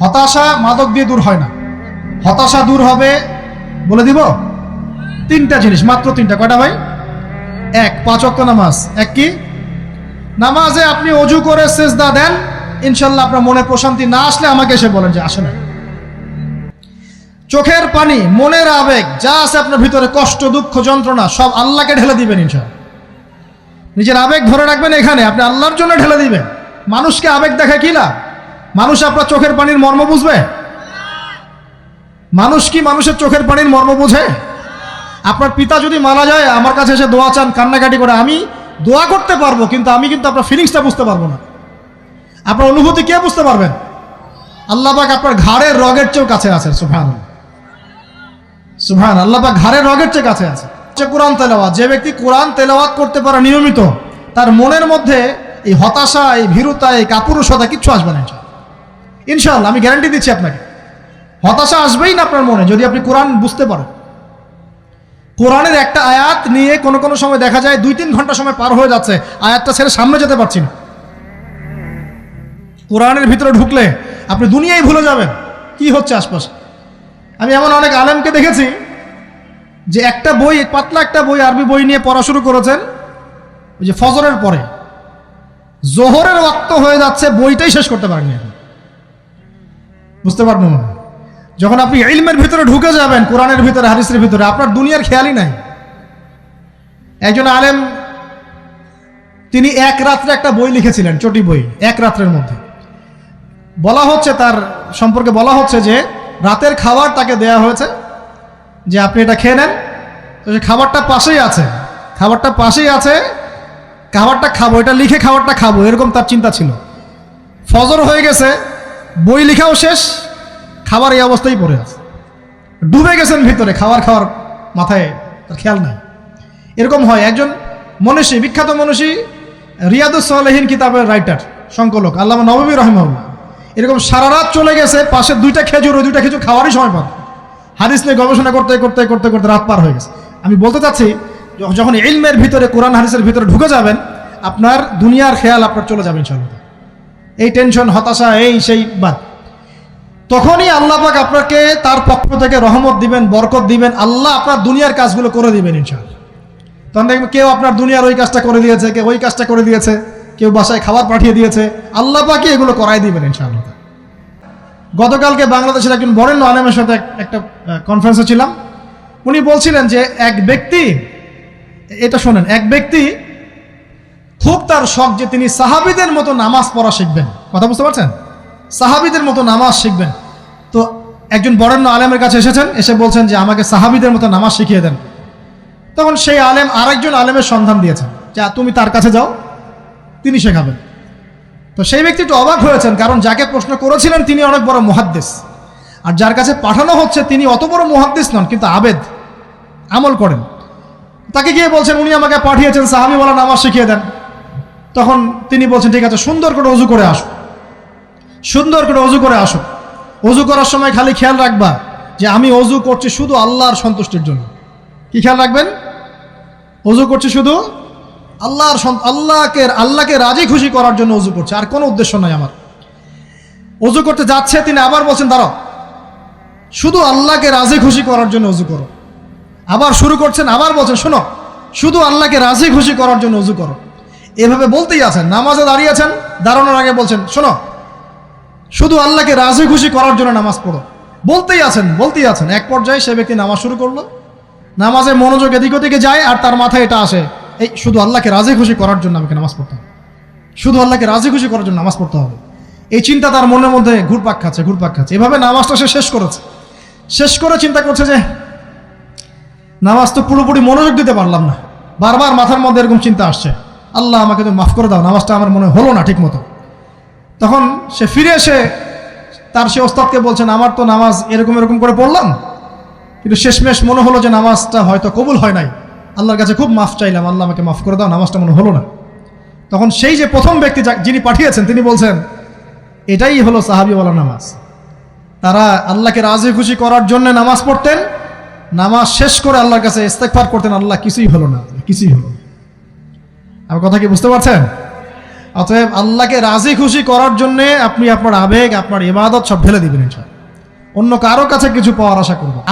হতাশা মাদক দিয়ে দূর হয় না। হতাশা দূর হবে, বলে দিব, তিনটা জিনিস, মাত্র তিনটা। কয়টা ভাই? এক, 5 ওয়াক্ত নামাজ। এক কি? নামাজে আপনি অজু করে সেজদা দেন, ইনশাল্লাহ আপনার মনে প্রশান্তি না আসলে আমাকে এসে বলেন যে আসে না। চোখের পানি, মনের আবেগ যা আছে আপনার ভিতরে, কষ্ট, দুঃখ, যন্ত্রণা, সব আল্লাহকে ঢেলে দিবেন ইনশাল্লাহ। নিজের আবেগ ধরে রাখবেন এখানে, আপনি আল্লাহর জন্য ঢেলে দিবেন। মানুষকে আবেগ দেখা কি লাভ? মানুষ আপনার চোখের পানির মর্ম বুঝবে? মানুষ কি মানুষের চোখের পানির মর্ম বুঝে? আপনার পিতা যদি মারা যায়, আমার কাছে এসে দোয়া চান কান্নাকাটি করে, আমি দোয়া করতে পারবো, কিন্তু আমি কিন্তু আপনার ফিলিংসটা বুঝতে পারবো না। আপনার অনুভূতি কে বুঝতে পারবেন? আল্লাহ পাক আপনার ঘাড়ের রগের চেয়েও কাছে আছে। সুবহানাল্লাহ, সুবহান আল্লাহ পাক ঘাড়ের রগের চেয়ে কাছে আছে। কোরআন তেলাওয়াত, যে ব্যক্তি কোরআন তেলাওয়াত করতে পারে নিয়মিত, তার মনের মধ্যে এই হতাশা, এই ভীরুতা, এই কাপুরুষতা কিচ্ছু আসবে না ইনশাআল্লাহ। আমি গ্যারান্টি দিচ্ছি আপনাকে, হতাশা আসবেই না আপনার মনে, যদি আপনি কোরআন বুঝতে পারেন। কোরআনের একটা আয়াত নিয়ে কোনো কোনো সময় দেখা যায় 2-3 ঘন্টা সময় পার হয়ে যাচ্ছে, আয়াতটা ছেড়ে সামনে যেতে পারছি না। কোরআনের ভিতরে ঢুকলে আপনি দুনিয়ায় ভুলে যাবেন কি হচ্ছে আশপাশে। আমি এমন অনেক আলেমকে দেখেছি যে একটা বই, পাতলা একটা বই, আরবি বই নিয়ে পড়া শুরু করেছেন, ওই যে ফজরের পরে জোহরের ওয়াক্ত হয়ে যাচ্ছে, বইটাই শেষ করতে পারেননি এখন। বুঝতে পারবেন না, যখন আপনি ইলমের ভিতরে ঢুকে যাবেন, কোরআনের ভিতরে, হাদিসের ভিতরে, আপনার দুনিয়ার খেয়ালই নাই। একজন আলেম, তিনি এক রাত্রে একটা বই লিখেছিলেন, চটি বই, এক রাত্রের মধ্যে। বলা হচ্ছে, তার সম্পর্কে বলা হচ্ছে যে রাতের খাবার তাকে দেয়া হয়েছে, যে আপনি এটা খেয়ে নেন। তো সে খাবারটা পাশেই আছে, খাবারটা পাশেই আছে, খাবারটা খাবো, এটা লিখে খাবারটা খাবো, এরকম তার চিন্তা ছিল। ফজর হয়ে গেছে, বই লেখাও শেষ, খাবার এই অবস্থায় পড়ে আছে, ডুবে গেছেন ভিতরে, খাওয়ার মাথায় তার খেয়াল নাই। এরকম হয়। একজন মনীষী, বিখ্যাত মনীষী, রিয়াদুস সালেহিন কিতাবের রাইটার, সংকলক আল্লামা নববী রাহিমাহুল্লাহ, এরকম সারা রাত চলে গেছে, পাশে 2টা খেজুর, ওই 2টা খেজুর খাওয়ারই সময় পান। হাদিস নিয়ে গবেষণা করতে করতে করতে করতে রাত পার হয়ে গেছে। আমি বলতে চাচ্ছি, যখন ইলমের ভিতরে, কোরআন হাদিসের ভিতরে ঢুকে যাবেন, আপনার দুনিয়ার খেয়াল আপনার চলে যাবে ইনশাআল্লাহ। এই টেনশন, হতাশা, এই সেই বাদ। তখনই আল্লাহ পাক আপনাকে তার পক্ষ থেকে রহমত দিবেন, বরকত দিবেন, আল্লাহ আপনার দুনিয়ার কাজগুলো করে দিবেন ইনশাআল্লাহ। তখন দেখবেন কেউ আপনার দুনিয়ার ওই কাজটা করে দিয়েছে, কেউ ওই কাজটা করে দিয়েছে, কেউ বাসায় খাবার পাঠিয়ে দিয়েছে, আল্লাহ পাকই এগুলো করাই দিবেন ইনশাআল্লাহ। গতকালকে বাংলাদেশের একজন বরেণ্য আলেমের সাথে একটা কনফারেন্সে ছিলাম। উনি বলছিলেন যে এক ব্যক্তি, এটা শোনেন, এক ব্যক্তি খুব তার শখ যে তিনি সাহাবীদের মতো নামাজ পড়া শিখবেন। কথা বুঝতে পারছেন? সাহাবীদের মতো নামাজ শিখবেন। তো একজন বরেণ্য আলেমের কাছে এসেছেন, এসে বলছেন যে আমাকে সাহাবীদের মতো নামাজ শিখিয়ে দেন। তখন সেই আলেম আরেকজন আলেমের সন্ধান দিয়েছেন, যা তুমি তার কাছে যাও, তিনি শেখাবেন। তো সেই ব্যক্তি একটু অবাক হয়েছেন, কারণ যাকে প্রশ্ন করেছিলেন তিনি অনেক বড় মুহাদ্দিস, আর যার কাছে পাঠানো হচ্ছে তিনি অত বড় মুহাদ্দিস নন, কিন্তু আবেদ, আমল করেন। তাকে গিয়ে বলছেন উনি আমাকে পাঠিয়েছেন সাহাবীওয়ালা নামাজ শিখিয়ে দেন। তখন তিনি বলছেন ঠিক আছে, সুন্দর করে অজু করে আসো, সুন্দর করে অজু করে আসো। অজু করার সময় খালি খেয়াল রাখবা যে আমি অজু করছি শুধু আল্লাহর সন্তুষ্টির জন্য। কি খেয়াল রাখবেন? অজু করছি শুধু আল্লাহকে রাজি খুশি করার জন্য অজু করছে, আর কোনো উদ্দেশ্য নাই আমার। অজু করতে যাচ্ছে, তিনি আবার বলছেন দাঁড়াও, শুধু আল্লাহকে রাজি খুশি করার জন্য অজু করো। আবার শুরু করছেন, আবার বলছেন শোনো, শুধু আল্লাহকে রাজি খুশি করার জন্য অজু করো। এভাবে বলতেই আছেন, নামাজে দাঁড়িয়েছেন, দাঁড়ানোর আগে বলছেন শোনো, শুধু আল্লাহকে রাজি খুশি করার জন্য নামাজ পড়ো। বলতেই আছেন। এক পর্যায়ে সে ব্যক্তি নামাজ শুরু করলো, নামাজে মনোযোগ এদিক ওদিকে যায়, আর তার মাথায় এটা আসে, এই শুধু আল্লাহকে রাজি খুশি করার জন্য আমাকে নামাজ পড়তে হবে, শুধু আল্লাহকে রাজি খুশি করার জন্য নামাজ পড়তে হবে। এই চিন্তা তার মনের মধ্যে ঘুরপাক খাচ্ছে। এভাবে নামাজটা সে শেষ করেছে। শেষ করে চিন্তা করছে যে নামাজ তো পুরোপুরি মনোযোগ দিতে পারলাম না, বারবার মাথার মধ্যে এরকম চিন্তা আসছে, আল্লাহ আমাকে তো মাফ করে দাও, নামাজটা আমার মনে হলো না ঠিক মতো। তখন সে ফিরে এসে তার সে ওস্তাদকে বলছেন আমার তো নামাজ এরকম করে পড়লাম, কিন্তু শেষমেশ মনে হলো যে নামাজটা হয়তো কবুল হয় নাই, আল্লাহর কাছে খুব মাফ চাইলাম, আল্লাহ আমাকে মাফ করে দাও, নামাজটা মনে হলো না। তখন সেই যে প্রথম ব্যক্তি যিনি পাঠিয়েছেন তিনি বলছেন এটাই হলো সাহাবীওয়ালা নামাজ। তারা আল্লাহকে রাজি খুশি করার জন্য নামাজ পড়তেন, নামাজ শেষ করে আল্লাহর কাছে ইস্তেগফার করতেন, আল্লাহ কিছুই হলো না, কিছুই হলো না। আমার কথা কি বুঝতে পারছেন? অতএব আল্লাহকে রাজি খুশি করার জন্য আপনি আপনার আবেগ, আপনার ইবাদত সব ঢেলে দিবেন ইনশাআল্লাহ। অন্য কারো কাছে কিছু পাওয়ার আশা করবেন।